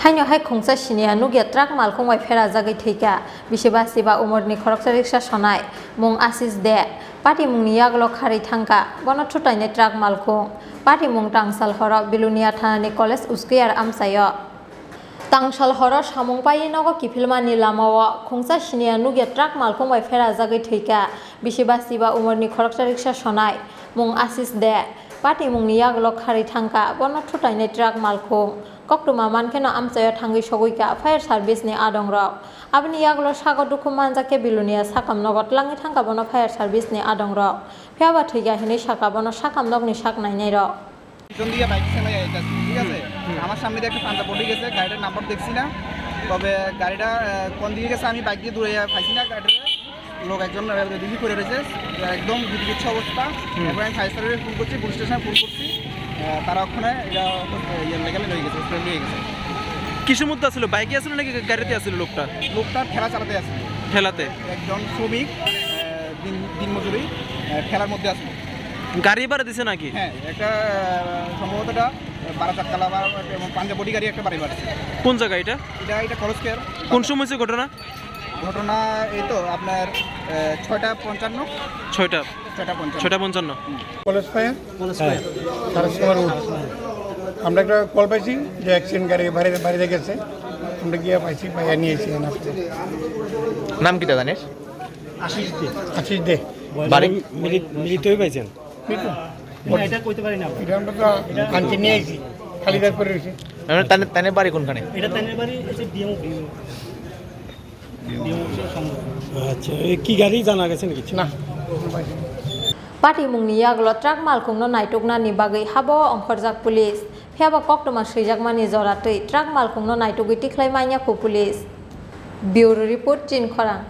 Haino hai Khongsa Siniya Nukya truck Malkhung by Pherejagwi Thowikha Bisibachiba Omarni Rikshaw Sonai mung Asis de Party mung niyaglo khari thangka bono thutaine truck Malkhung Party mung tangsal horo bilunia thanani college uskiyar amsayo tangsal horo samung pai nogo kifilmani lamao Khongsa Siniya Nukya truck Malkhung by Pherejagwi Thowikha Bisibachiba Omarni Rikshaw Sonai mung Asis de Party mung niyaglo khari thangka bono thutaine truck Malkhung Koktuma mankeno amsayo thangi sogika fire service ni adongrok abni yaglo sago duku manjake bilunia sakam nogot langi thangka bono fire service ni adongrok pheba thika hini saka bono sakam nog ni sak nainai ro পিছন দিকে bike চালাই আইতাছি ঠিক আছে আমার সামনে দিয়ে একটা পাঞ্জা পড়ে গেছে গাড়িটার নাম্বার দেখছি না তবে গাড়িটা কোন দিকে গেছে আমি বাইক দিয়ে দূরে পাইছি না গাড়িটার লোক একজন রিলিভ করে রয়েছে একদম বিদিকিচ্ছা অবস্থা এবার আমি ফায়ার সার্ভিসে ফোন করছি পুলিশ স্টেশনে ফোন করছি তারা ওখানে লেগালে হয়ে গেছে স্প্রেড হয়ে গেছে কিসের মধ্যে আসলে বাইকে আসলে নাকি গাড়িতে আসলে লোকটা ঠেলা চালাতে আসছিল ঠেলাতে একজন শ্রমিক দিনমজুরি ঠেলার মধ্যে আসলো গাড়ি ভাড়া দিছে নাকি হ্যাঁ একটা সম্ভবত এটা 12 চাকা এবং পাঞ্জাব বডি গাড়ি একটা বাড়ি বাড়ছে কোন জায়গা এটা এটা খরচ কেয়ার কোন সময় হয়েছে ঘটনা এই তো আপনার 6:55 6:55 কলেজ ফায়ার তার সময় আমরা একটা কল পাইছি যে অ্যাক্সিডেন্ট গাড়ি বাইরে গেছে আমরা গিয়ে পাইছি পাইয়া নিয়েছি নাম কি জানেন আশিস দে বাড়ি মিলিত হয়ে পাইছেন এটা কইতে পারি না এটা আমরা তো আনতে নিয়ে আইছি খালিদার করে রয়েছে তানে বাড়ি কোনখানে এটা তানের বাড়ি এসে ডিএমও আচ্ছা কি গাড়ি জানা গেছে নাকি না Party mung niyaglo truck Malkhung no naitokna ni bagai habo ongkhorjak police pheba koktoma srijak joratui truck Malkhung no naitogui tiklai manya ko police Bureau report Chin Khorang